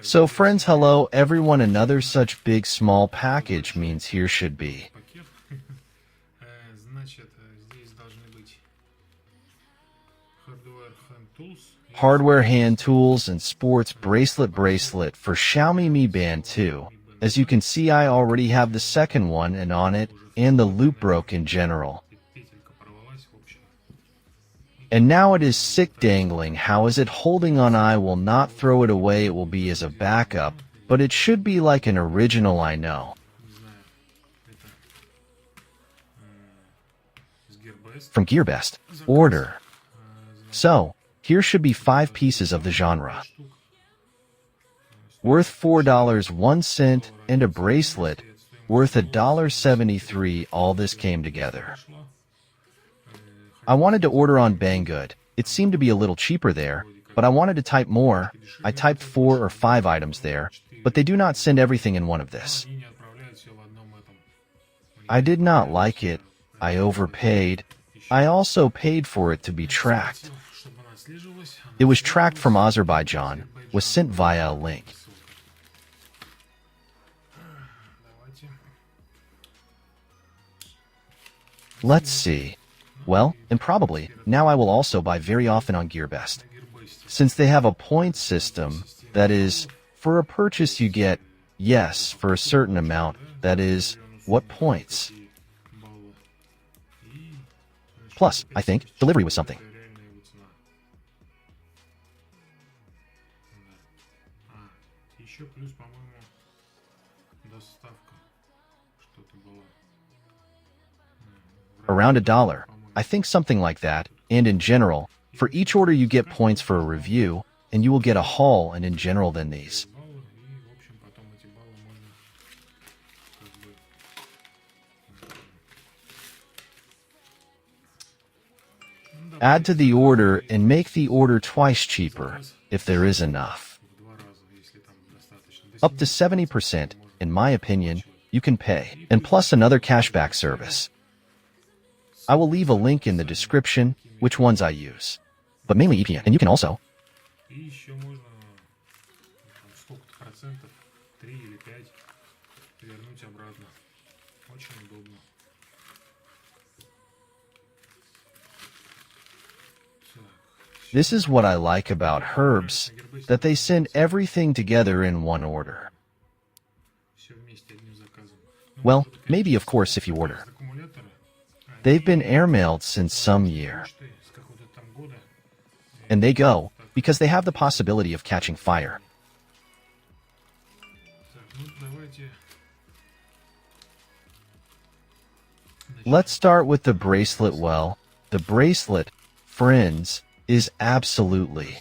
So friends, hello everyone, another such big small package means here should be hardware hand tools and sports bracelet for Xiaomi Mi Band 2. As you can see, I already have the second one and on it, and the loop broke in general. And now it is sick dangling. How is it holding on? I will not throw it away, it will be as a backup, but it should be like an original, I know. From GearBest. Order. So, here should be 5 pieces of the genre. Worth $4.01 and a bracelet worth $1.73. All this came together. I wanted to order on Banggood. It seemed to be a little cheaper there, but I wanted to type more. I typed 4 or 5 items there, but they do not send everything in one of this. I did not like it. I overpaid. I also paid for it to be tracked. It was tracked from Azerbaijan, was sent via a link. Let's see. Well, and probably, now I will also buy very often on GearBest. Since they have a point system, that is, for a purchase you get, yes, for a certain amount, that is, what points? Plus, I think, delivery was something. Around $1. I think something like that, and in general, for each order you get points for a review, and you will get a haul, and in general then these. Add to the order and make the order twice cheaper, if there is enough. Up to 70%, in my opinion, you can pay, and plus another cashback service. I will leave a link in the description, which ones I use. But mainly EPN, and you can also. This is what I like about Herbs, that they send everything together in one order. Well, maybe of course if you order. They've been airmailed since some year. And they go, because they have the possibility of catching fire. Let's start with the bracelet. Well, the bracelet, friends, is absolutely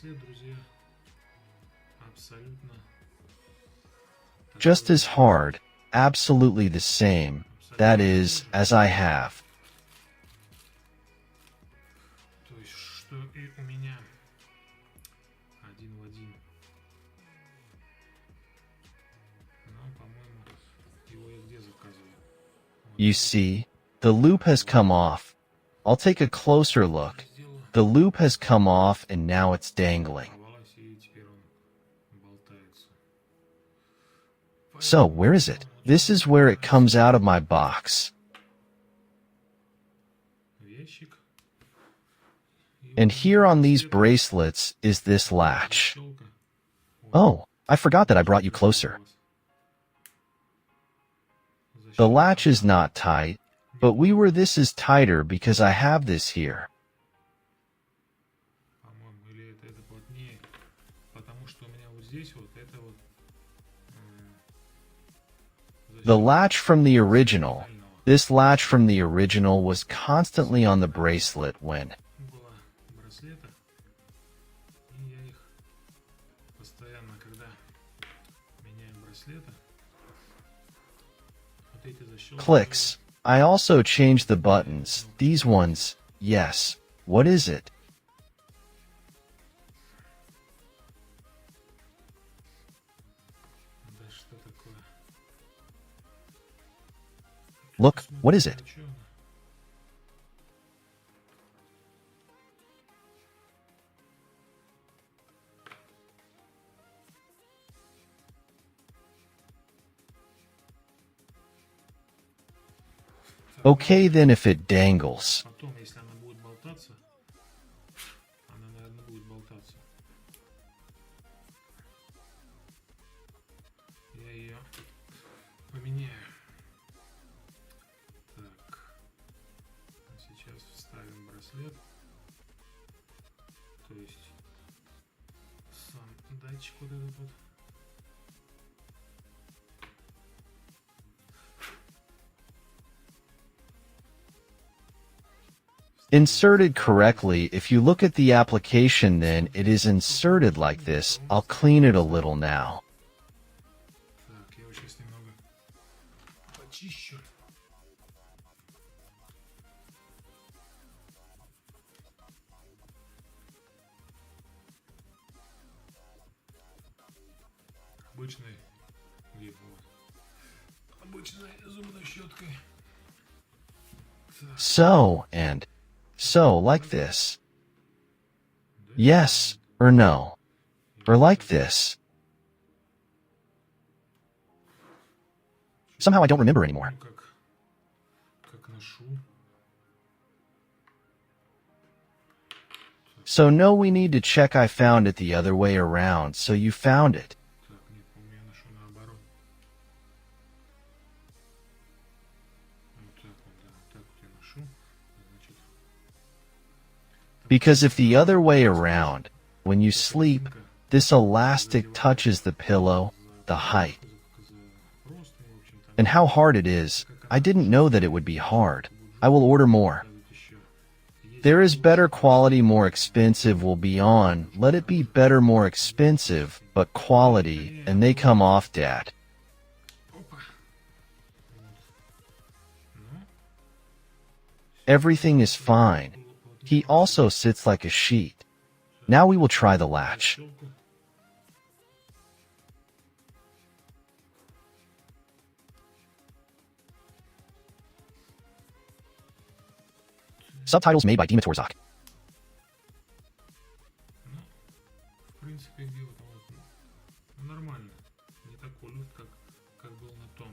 just as hard, absolutely the same, that is, as I have. You see, the loop has come off. I'll take a closer look. The loop has come off and now it's dangling. So, where is it? This is where it comes out of my box. And here on these bracelets is this latch. Oh, I forgot that I brought you closer. The latch is not tight, but this is tighter because I have this here. The latch from the original, this latch from the original was constantly on the bracelet when clicks. I also changed the buttons. These ones, yes. What is it? Look, what is it? Okay, then if it dangles. Потом, если она будет болтаться, она, наверное, будет болтаться. Я ее поменяю. Так. Сейчас вставим браслет. То есть сам датчик вот этот вот. Inserted correctly. If you look at the application, then it is inserted like this. I'll clean it a little now. Так, я его сейчас немного почищу. Обычной, обычной зубной щеткой. So, and so, like this. Yes, or no. Or like this. Somehow I don't remember anymore. Как ношу. So no, we need to check I found it the other way around, so you found it. Так, нет, у меня ношу наоборот. Вот так вот, да, вот так вот я ношу. Значит, Because if the other way around, when you sleep, this elastic touches the pillow, the height. просто, в общем, там And how hard it is, I didn't know that it would be hard. I will order more. еще. There is better quality, more expensive will be on. Let it be better, more expensive, but quality, and they come off, Dad. Опа. Вот. Ну, Everything is fine. He also sits like a sheet. Now we will try the latch. щелку. Subtitles made by Dima Torzak. Ну, в принципе, где вот он вот, ну, нормально. Не такой люфт, как был на том.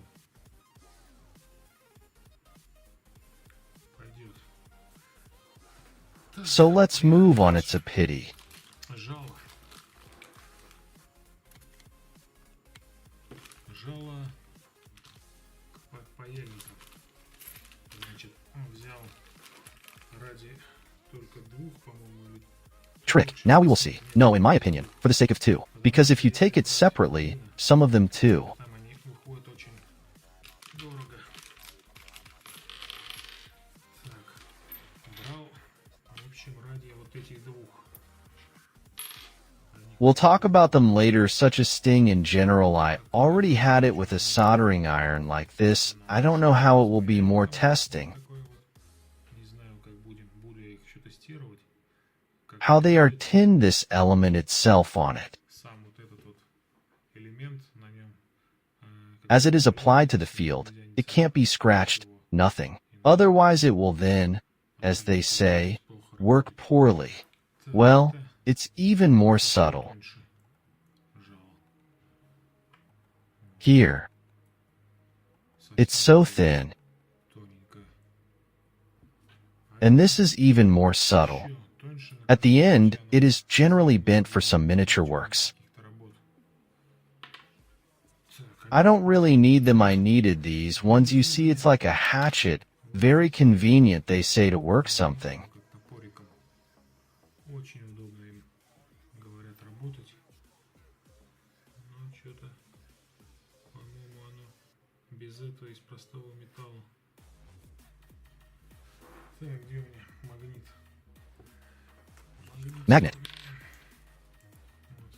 Пойдет. So let's move on, it's a pity. Жало. Жало к паяльнику. Значит, он взял ради только двух, по-моему, или Trick. Now we will see. No, in my opinion, for the sake of two. Because if you take it separately, some of them too. там они выходят очень дорого. Так, брал, в общем, ради вот этих двух. We'll talk about them later, such as sting in general. I already had it with a soldering iron like this. I don't know how it will be more testing. Такой вот, не знаю, как буду я их еще тестировать. Как How they are tinned, this element itself on it. сам вот этот вот элемент на нем. As it is applied to the field, it can't be scratched, nothing. Otherwise it will then, as they say, work poorly. Well, it's even more subtle. Here, it's so thin, and this is even more subtle. At the end, it is generally bent for some miniature works. I don't really need them. I needed these ones. You see, it's like a hatchet. Very convenient, they say, to work something. Очень удобно им, говорят, работать. Но что-то, по-моему, оно без этого из простого металла. Так, где у меня магнит? Magnet. Вот.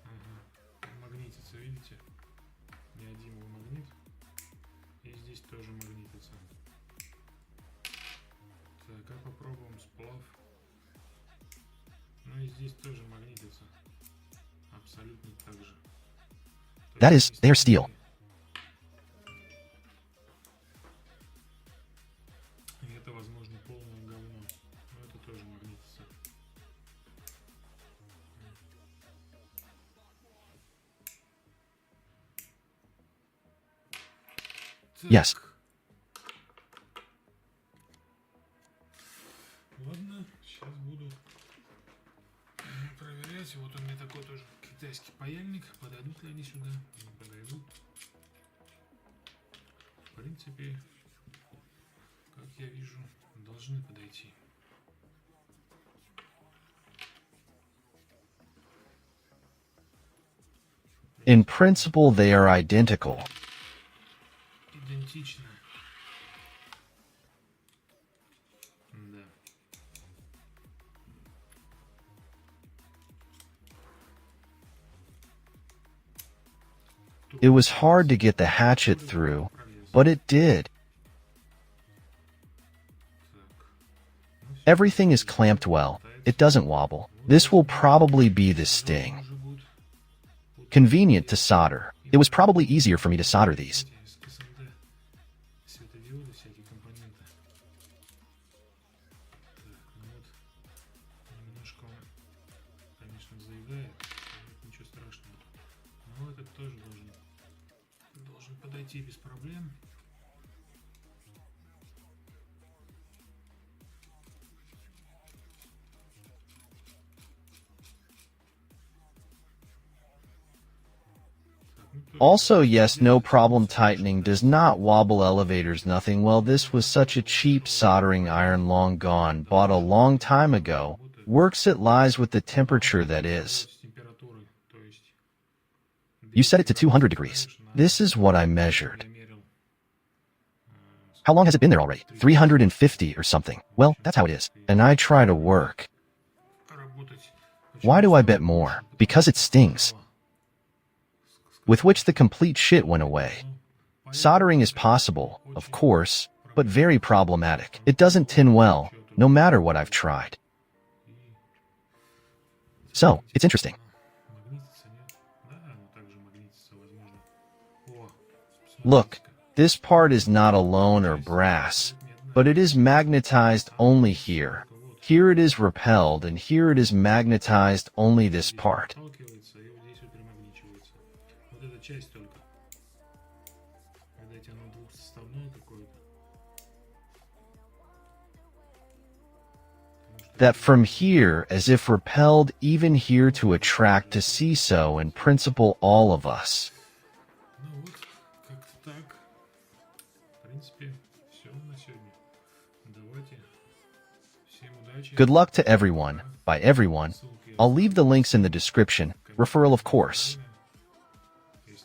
Ага. Магнитится, видите? Неодимовый магнит. И здесь тоже магнитится. Так, а попробуем сплав. Ну и здесь тоже магнитится. Абсолютно так же. That is, they are steel. И это, возможно, полное говно. Но это тоже магнитится. Yes. принципе, как я вижу, должны подойти. In principle, they are identical. Идентично. Да. It was hard to get the hatchet through, but it did. Everything is clamped well. It doesn't wobble. This will probably be the sting. Convenient to solder. It was probably easier for me to solder these. Светодиоды, всякие компоненты. Так, ну вот. Немножко он, конечно, заедает. Ничего страшного. Но этот тоже должен подойти без проблем. Also, yes, no problem tightening, does not wobble, elevators, nothing. Well, this was such a cheap soldering iron, long gone, bought a long time ago. Works, it lies with the temperature that is. You set it to 200 degrees. This is what I measured. How long has it been there already? 350 or something. Well, that's how it is. And I try to work. Why do I bet more? Because it stings. With which the complete shit went away. Soldering is possible, of course, but very problematic. It doesn't tin well, no matter what I've tried. So, it's interesting. Look, this part is not alone or brass, but it is magnetized only here. Here it is repelled, and here it is magnetized only this part. Часть только. Когда оно двухсоставное какое-то. That from here, as if repelled, even here to attract, to see so, in principle, all of us. Ну вот, как-то так. В принципе, все на сегодня. Давайте. Всем удачи. Good luck to everyone. By everyone, I'll leave the links in the description. Referral, of course.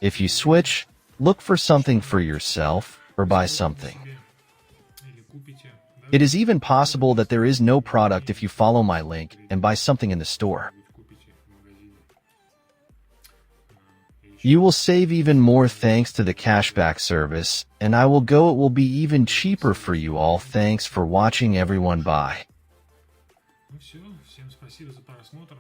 If you switch, look for something for yourself, or buy something. It is even possible that there is no product if you follow my link and buy something in the store. You will save even more thanks to the cashback service, and I will go, it will be even cheaper for you all. Thanks for watching, everyone. Bye. Ну все, всем спасибо за просмотр.